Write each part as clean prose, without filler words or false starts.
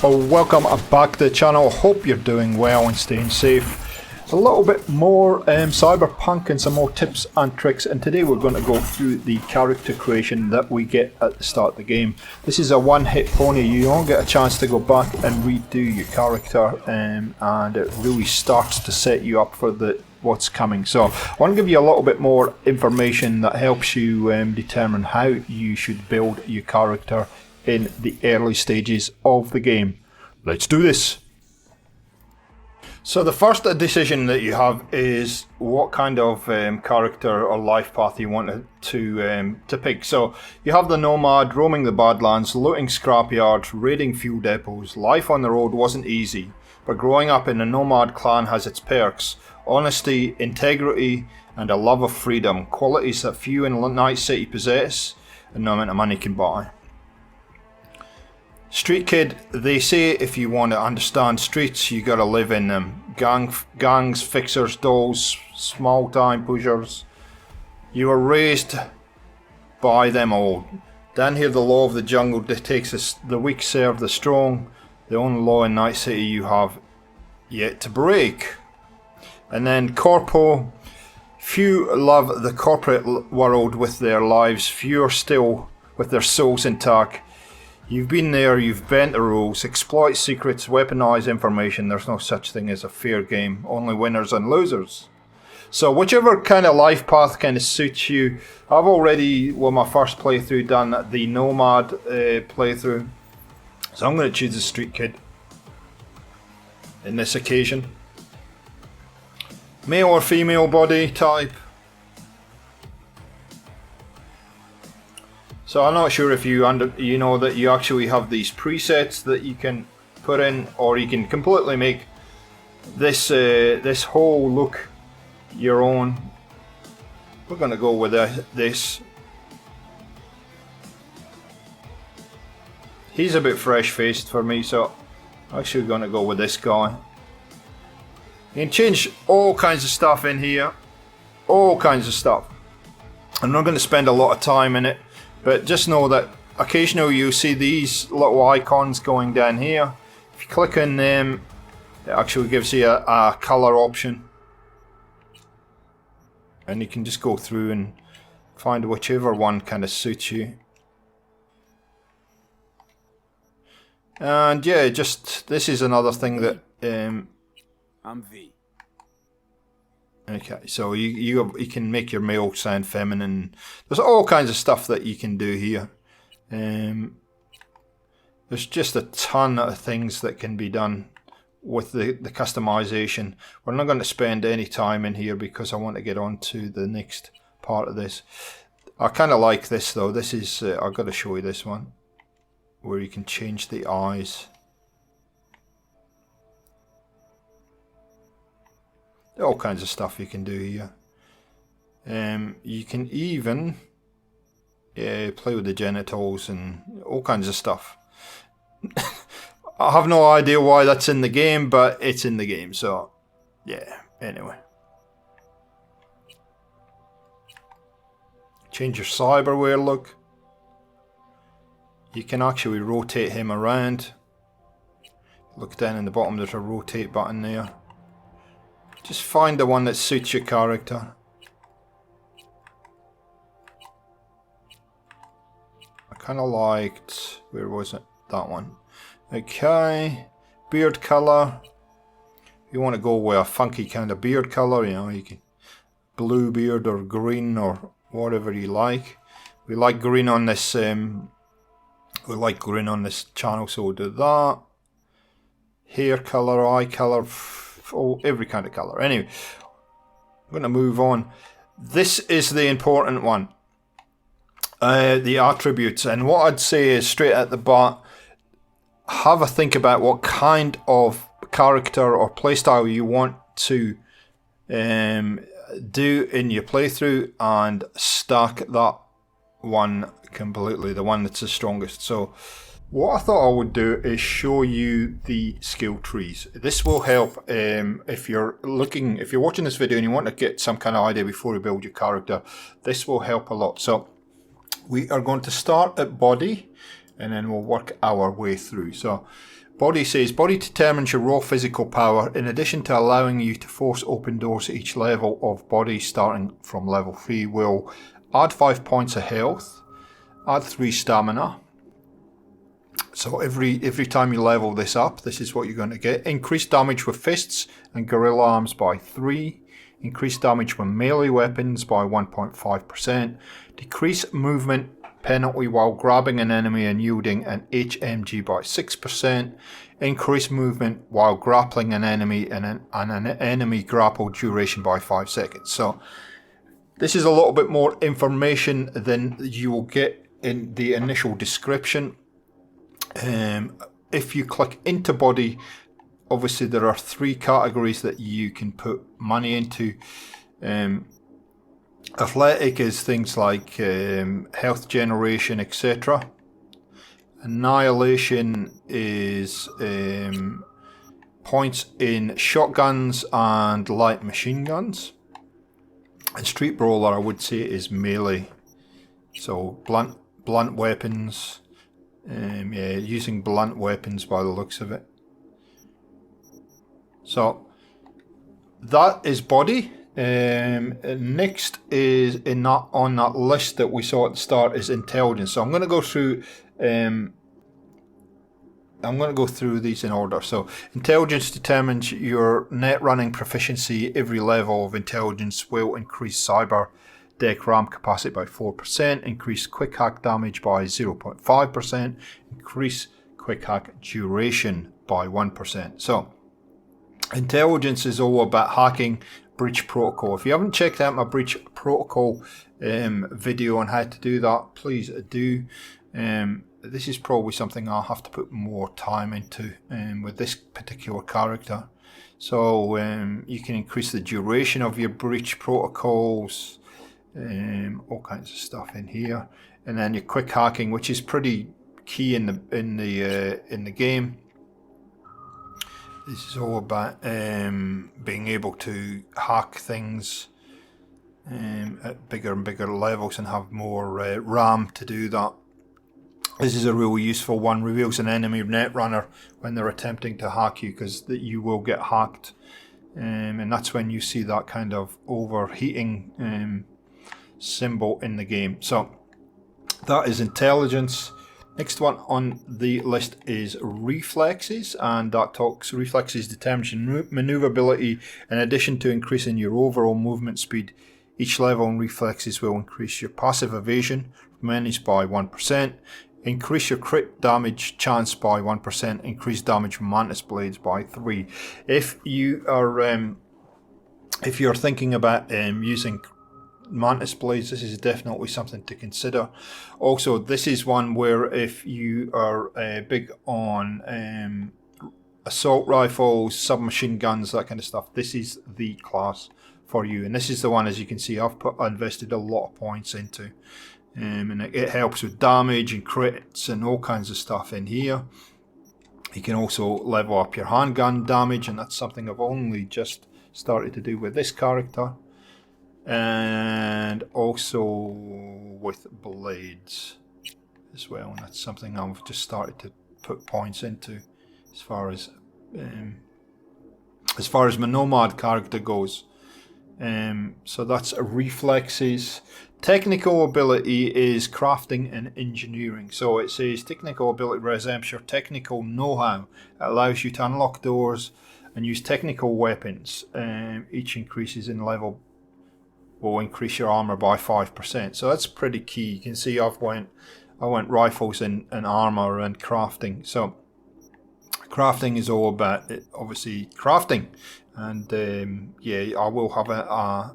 Well, welcome back to the channel. Hope you're doing well and staying safe. A little bit more cyberpunk and some more tips and tricks, and today we're going to go through the character creation that we get at the start of the game. This is a one-hit pony. You don't get a chance to go back and redo your character, and it really starts to set you up for what's coming. So I want to give you a little bit more information that helps you determine how you should build your character in the early stages of the game. Let's do this. So the first decision that you have is what kind of character or life path you want to pick. So you have the nomad, roaming the badlands, looting scrapyards, raiding fuel depots. Life on the road wasn't easy, but growing up in a nomad clan has its perks. Honesty, integrity, and a love of freedom. Qualities that few in Night City possess and no amount of money can buy. Street kid, they say if you want to understand streets, you gotta live in them. Gangs, fixers, dolls, small time pushers. You were raised by them all. Down here the law of the jungle dictates the weak serve the strong. The only law in Night City you have yet to break. And then corpo, few love the corporate world with their lives, few are still with their souls intact. You've been there, you've bent the rules, exploit secrets, weaponize information. There's no such thing as a fair game, only winners and losers. So whichever kind of life path kind of suits you. I've already, well, my first playthrough done the nomad playthrough. So I'm going to choose the street kid in this occasion. Male or female body type. So I'm not sure if you know that you actually have these presets that you can put in, or you can completely make this this whole look your own. We're gonna go with this. He's a bit fresh-faced for me, so I'm actually gonna go with this guy. You can change all kinds of stuff in here, all kinds of stuff. I'm not going to spend a lot of time in it. But just know that occasionally you see these little icons going down here. If you click on them, it actually gives you a color option. And you can just go through and find whichever one kind of suits you. And yeah, just this is another thing that I'm V. Okay, so you can make your male sound feminine. There's all kinds of stuff that you can do here. There's just a ton of things that can be done with the customization. We're not going to spend any time in here because I want to get on to the next part of this. I kind of like this though. This is, I've got to show you this one, where you can change the eyes. All kinds of stuff you can do here. You can even play with the genitals and all kinds of stuff. I have no idea why that's in the game, but it's in the game, so yeah, anyway. Change your cyberware look. You can actually rotate him around. Look down in the bottom, there's a rotate button there. Just find the one that suits your character. I kind of liked, where was it? That one. Okay, beard color. You want to go with a funky kind of beard color, you know, you can blue beard or green or whatever you like. We like green on this. We like green on this channel, so we'll do that. Hair color, eye color. Oh, every kind of color. Anyway, I'm going to move on. This is the important one. The attributes. And what I'd say is straight at the bat, have a think about what kind of character or playstyle you want to do in your playthrough and stack that one completely, the one that's the strongest. So what I thought I would do is show you the skill trees. This will help if you're watching this video and you want to get some kind of idea before you build your character. This will help a lot. So we are going to start at body and then we'll work our way through. So Body says, body determines your raw physical power in addition to allowing you to force open doors at each level of body starting from level 3 will add 5 points of health, add 3 stamina. So every time you level this up, this is what you're going to get. Increase damage with fists and gorilla arms by 3. Increase damage with melee weapons by 1.5%. Decrease movement penalty while grabbing an enemy and yielding an HMG by 6%. Increase movement while grappling an enemy and an enemy grapple duration by 5 seconds. So this is a little bit more information than you will get in the initial description. If you click into body, obviously there are 3 categories that you can put money into. Athletic is things like health generation, etc. Annihilation is points in shotguns and light machine guns. And street brawler, I would say, is melee. So blunt weapons. Yeah, using blunt weapons by the looks of it. So that is body. Next is on that list that we saw at the start is intelligence. So I'm going to go through. These in order. So intelligence determines your net running proficiency. Every level of intelligence will increase cyber deck RAM capacity by 4%, increase quick hack damage by 0.5%, increase quick hack duration by 1%. So intelligence is all about hacking breach protocol. If you haven't checked out my breach protocol video on how to do that, please do. This is probably something I'll have to put more time into with this particular character. So you can increase the duration of your breach protocols, all kinds of stuff in here, and then your quick hacking, which is pretty key in the game. This is all about being able to hack things at bigger and bigger levels and have more RAM to do that. This is a really useful one. Reveals an enemy netrunner when they're attempting to hack you, because you will get hacked, and that's when you see that kind of overheating symbol in the game. So that is intelligence. Next one on the list is reflexes, and that talks reflexes determines your maneuverability in addition to increasing your overall movement speed. Each level in reflexes will increase your passive evasion from enemies by 1%, increase your crit damage chance by 1%, increase damage from mantis blades by 3. If you are if you're thinking about using mantis blades, this is definitely something to consider. Also, this is one where if you are big on assault rifles, submachine guns, that kind of stuff, this is the class for you. And this is the one, as you can see, I've invested a lot of points into, and it helps with damage and crits and all kinds of stuff in here. You can also level up your handgun damage, and that's something I've only just started to do with this character. And also with blades as well, and that's something I've just started to put points into as far as my nomad character goes. So that's reflexes. Technical ability is crafting and engineering. So it says technical ability represents your technical know-how. It allows you to unlock doors and use technical weapons. Each increases in level will increase your armor by 5%. So that's pretty key. You can see I went rifles and armor and crafting. So crafting is all about obviously crafting, and yeah, I will have a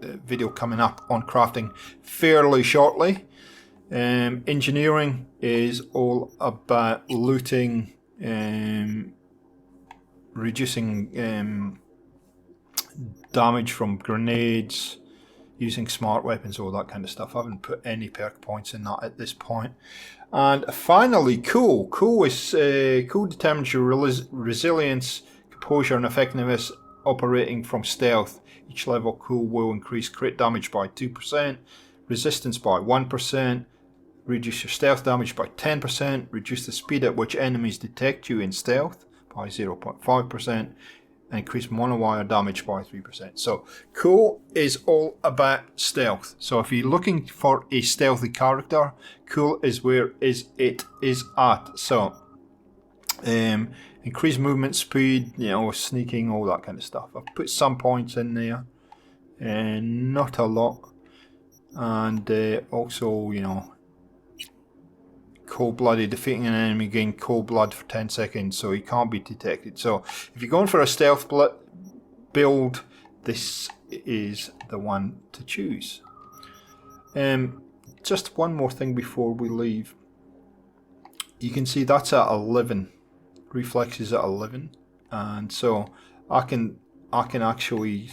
video coming up on crafting fairly shortly. Engineering is all about looting, reducing damage from grenades, using smart weapons, all that kind of stuff. I haven't put any perk points in that at this point. And finally, cool. Cool determines your resilience, composure, and effectiveness operating from stealth. Each level cool will increase crit damage by 2%, resistance by 1%, reduce your stealth damage by 10%, reduce the speed at which enemies detect you in stealth by 0.5%, and increase monowire damage by 3%. So cool is all about stealth. So if you're looking for a stealthy character, cool is where it is at. So increase movement speed, you know, sneaking, all that kind of stuff. I've put some points in there, and not a lot. And also, you know, cold-blooded, defeating an enemy gain cold blood for 10 seconds, so he can't be detected. So if you're going for a stealth build, this is the one to choose. Just one more thing before we leave. You can see that's at 11. Reflex is at 11, and so I can actually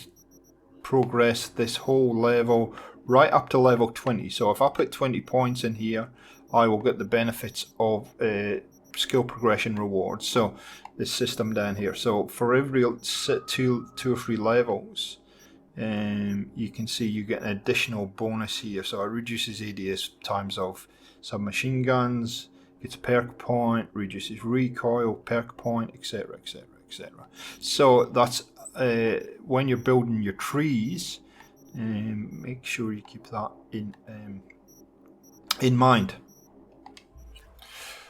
progress this whole level right up to level 20. So if I put 20 points in here, I will get the benefits of skill progression rewards. So this system down here. So for every two or three levels, you can see you get an additional bonus here. So it reduces ADS times of submachine guns, gets a perk point, reduces recoil, perk point, etc, etc, etc. So that's when you're building your trees, make sure you keep that in mind.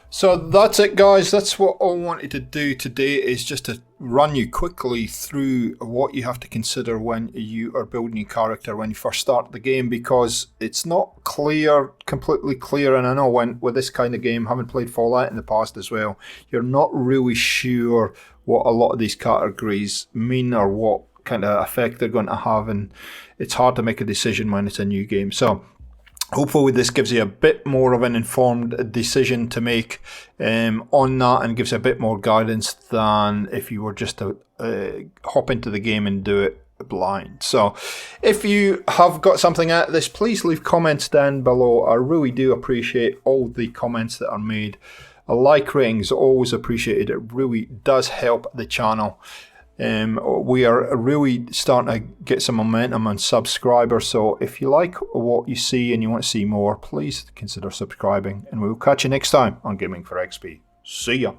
So that's it, guys. That's what I wanted to do today, is just to run you quickly through what you have to consider when you are building your character when you first start the game, because it's not completely clear, and I know with this kind of game, having played Fallout in the past as well, you're not really sure what a lot of these categories mean or what kind of effect they're going to have, and it's hard to make a decision when it's a new game. So hopefully this gives you a bit more of an informed decision to make on that, and gives you a bit more guidance than if you were just to hop into the game and do it blind. So if you have got something out of this, please leave comments down below. I really do appreciate all the comments that are made. A like rating is always appreciated. It really does help the channel. We are really starting to get some momentum on subscribers, so if you like what you see and you want to see more, please consider subscribing, and we'll catch you next time on Gaming for XP. See ya.